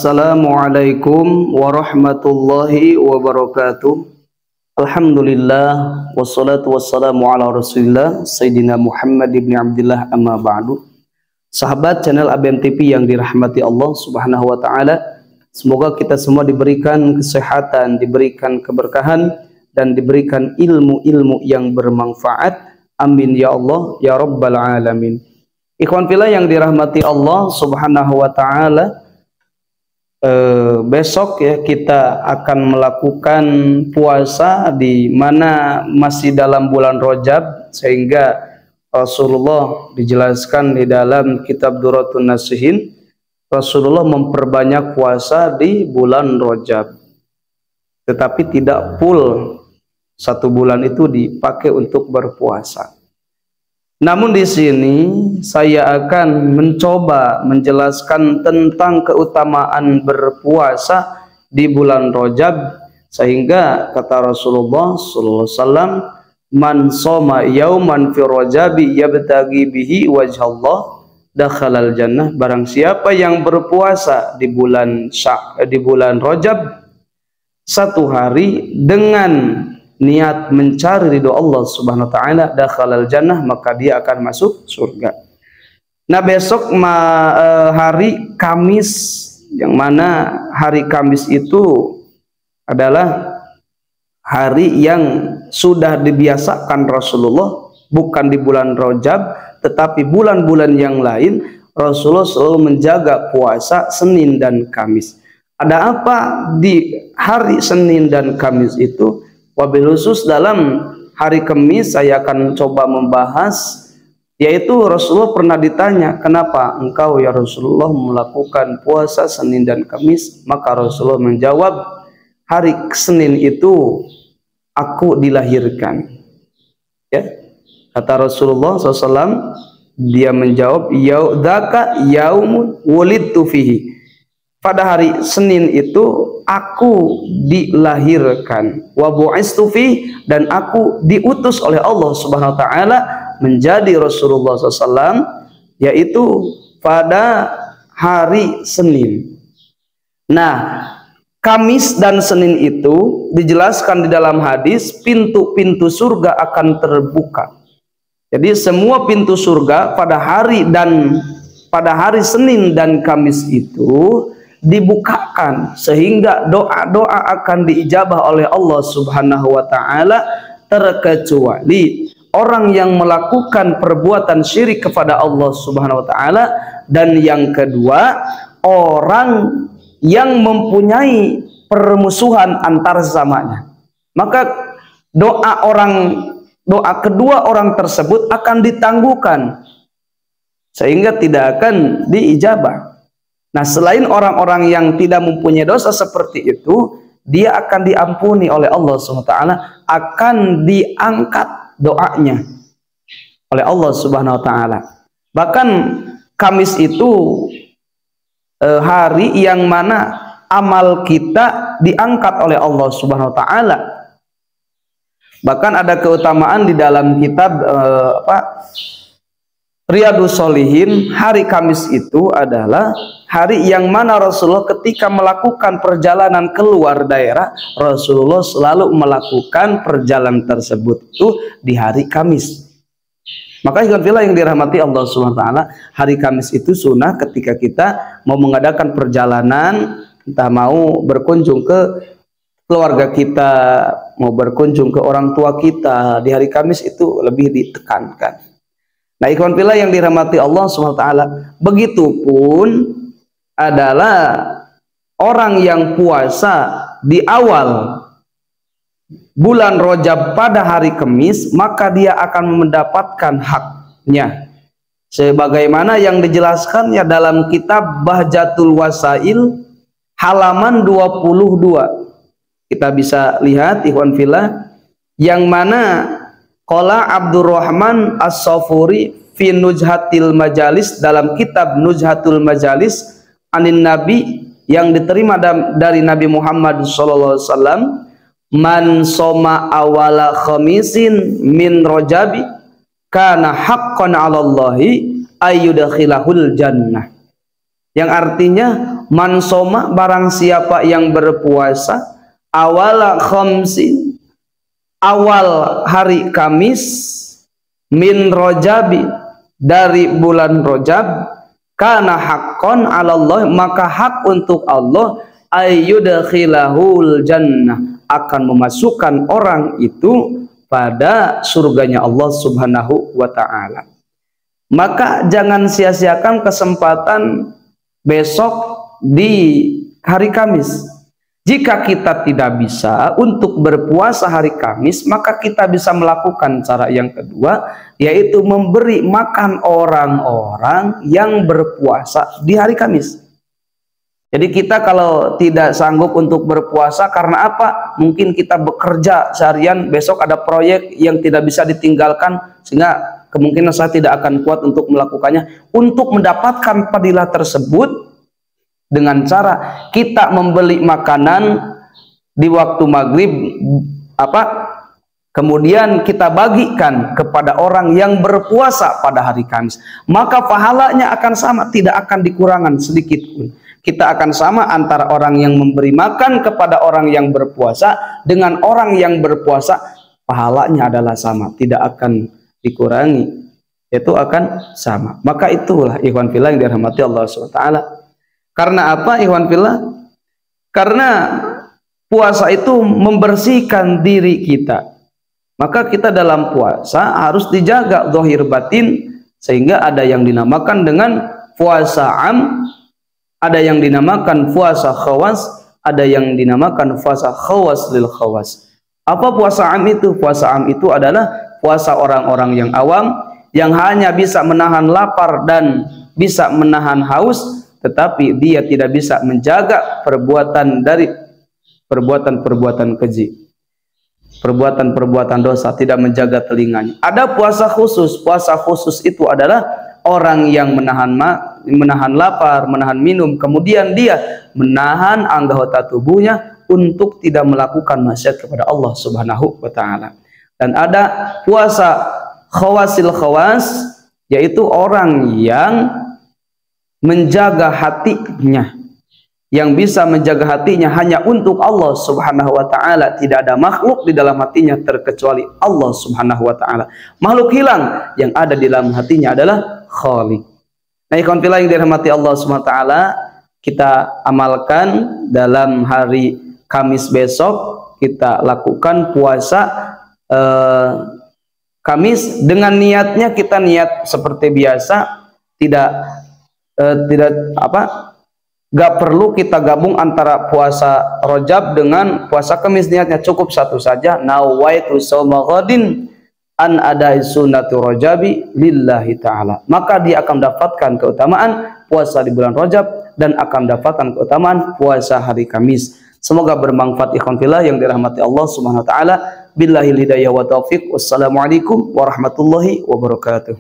Assalamualaikum warahmatullahi wabarakatuh. Alhamdulillah wassalatu wassalamu ala Rasulillah Sayyidina Muhammad ibn Abdillah, amma ba'du. Sahabat channel ABM TV yang dirahmati Allah Subhanahu wa taala, semoga kita semua diberikan kesehatan, diberikan keberkahan dan diberikan ilmu-ilmu yang bermanfaat. Amin ya Allah ya rabbal alamin. Ikhwan fillah yang dirahmati Allah Subhanahu wa taala, besok ya kita akan melakukan puasa di mana masih dalam bulan Rajab, sehingga Rasulullah dijelaskan di dalam kitab Duratun Nasihin, Rasulullah memperbanyak puasa di bulan Rajab, tetapi tidak full satu bulan itu dipakai untuk berpuasa. Namun di sini saya akan mencoba menjelaskan tentang keutamaan berpuasa di bulan Rajab, sehingga kata Rasulullah sallallahu alaihi wasallam, "Man shoma yauman fi Rajabi yabtaghi bihi wajhallah dakhalal jannah." Barang siapa yang berpuasa di bulan Rajab satu hari dengan niat mencari ridho Allah Subhanahu wa taala, dakhalal jannah, maka dia akan masuk surga. Nah, besok hari Kamis, yang mana hari Kamis itu adalah hari yang sudah dibiasakan Rasulullah, bukan di bulan Rajab tetapi bulan-bulan yang lain Rasulullah selalu menjaga puasa Senin dan Kamis. Ada apa di hari Senin dan Kamis itu? Wabil khusus dalam hari Kamis saya akan coba membahas, yaitu Rasulullah pernah ditanya, "Kenapa engkau ya Rasulullah melakukan puasa Senin dan Kamis?" Maka Rasulullah menjawab, "Hari Senin itu aku dilahirkan." Ya, kata Rasulullah SAW, dia menjawab, "Dzaka yaumun wulidtu fihi." Pada hari Senin itu aku dilahirkan, wa bu'istu fi, dan aku diutus oleh Allah Subhanahu wa taala menjadi Rasulullah SAW, yaitu pada hari Senin. Nah, Kamis dan Senin itu dijelaskan di dalam hadis, pintu-pintu surga akan terbuka. Jadi semua pintu surga pada hari Senin dan Kamis itu dibukakan, sehingga doa-doa akan diijabah oleh Allah Subhanahu wa taala, terkecuali orang yang melakukan perbuatan syirik kepada Allah Subhanahu wa taala, dan yang kedua orang yang mempunyai permusuhan antar sesamanya. Maka doa kedua orang tersebut akan ditangguhkan sehingga tidak akan diijabah. Nah, selain orang-orang yang tidak mempunyai dosa seperti itu, dia akan diampuni oleh Allah SWT, akan diangkat doanya oleh Allah Subhanahu wa taala. Bahkan Kamis itu hari yang mana amal kita diangkat oleh Allah Subhanahu wa taala. Bahkan ada keutamaan di dalam kitab Riyadhus Shalihin, hari Kamis itu adalah hari yang mana Rasulullah ketika melakukan perjalanan keluar daerah, Rasulullah selalu melakukan perjalanan tersebut itu di hari Kamis. Maka yang dirahmati Allah SWT, hari Kamis itu sunnah ketika kita mau mengadakan perjalanan, entah mau berkunjung ke keluarga kita, mau berkunjung ke orang tua kita, di hari Kamis itu lebih ditekankan. Nah, ikhwan fillah yang dirahmati Allah SWT, begitupun adalah orang yang puasa di awal bulan Rajab pada hari Kamis, maka dia akan mendapatkan haknya sebagaimana yang dijelaskannya dalam kitab Bahjatul Wasail halaman 22. Kita bisa lihat ikhwan fillah, yang mana qala Abdurrahman As-Safuri fi Nuzhatil Majalis, dalam kitab Nuzhatul Majalis anin Nabi, yang diterima dari Nabi Muhammad SAW, man soma awala khamisin min Rajabi kana haqqan 'ala Allahi ayyudkhilahul jannah. yang artinya man soma, barang siapa yang berpuasa awal khamsin, awal hari Kamis, min rojabi, dari bulan Rojab, kana haqqon 'ala Allah, maka hak untuk Allah, ayyudkhilahul jannah, akan memasukkan orang itu pada surganya Allah Subhanahu wa ta'ala. Maka jangan sia-siakan kesempatan besok di hari Kamis. Jika kita tidak bisa untuk berpuasa hari Kamis, maka kita bisa melakukan cara yang kedua, yaitu memberi makan orang-orang yang berpuasa di hari Kamis. Jadi kita kalau tidak sanggup untuk berpuasa karena apa? Mungkin kita bekerja seharian, besok ada proyek yang tidak bisa ditinggalkan, sehingga kemungkinan saya tidak akan kuat untuk melakukannya. Untuk mendapatkan fadilah tersebut, dengan cara kita membeli makanan di waktu maghrib, kemudian kita bagikan kepada orang yang berpuasa pada hari Kamis, maka pahalanya akan sama, tidak akan dikurangan sedikit pun. Kita akan sama antara orang yang memberi makan kepada orang yang berpuasa dengan orang yang berpuasa, pahalanya adalah sama, tidak akan dikurangi, itu akan sama. Maka itulah ikhwan fillah yang dirahmati Allah SWT. Karena apa ikhwan fillah? Karena puasa itu membersihkan diri kita. Maka kita dalam puasa harus dijaga zahir batin, sehingga ada yang dinamakan dengan puasa am, ada yang dinamakan puasa khawas, ada yang dinamakan puasa khawas lil khawas. Apa puasa am itu? Puasa am itu adalah puasa orang-orang yang awam, yang hanya bisa menahan lapar dan bisa menahan haus, tetapi dia tidak bisa menjaga perbuatan dari perbuatan-perbuatan keji, perbuatan-perbuatan dosa, tidak menjaga telinganya. Ada puasa khusus. Puasa khusus itu adalah orang yang menahan lapar, menahan minum, kemudian dia menahan anggota tubuhnya untuk tidak melakukan maksiat kepada Allah Subhanahu wa ta'ala. Dan ada puasa khawasil khawas, yaitu orang yang menjaga hatinya, yang bisa menjaga hatinya hanya untuk Allah Subhanahu wa ta'ala. Tidak ada makhluk di dalam hatinya terkecuali Allah Subhanahu wa ta'ala. Makhluk hilang, yang ada di dalam hatinya adalah Khaliq. Nah ikhwan fillah yang dirahmati Allah Subhanahu wa ta'ala, kita amalkan dalam hari Kamis besok. Kita lakukan puasa Kamis dengan niatnya, kita niat seperti biasa, gak perlu kita gabung antara puasa Rajab dengan puasa Kamis. Niatnya cukup satu saja, nawaitu shauma ghadin an adai sunnatu rajabi lillahi ta'ala. Maka dia akan mendapatkan keutamaan puasa di bulan Rajab dan akan mendapatkan keutamaan puasa hari Kamis. Semoga bermanfaat ikhwan fillah yang dirahmati Allah Subhanahu wa ta'ala. Billahil hidayah wa taufiq. Wassalamualaikum warahmatullahi wabarakatuh.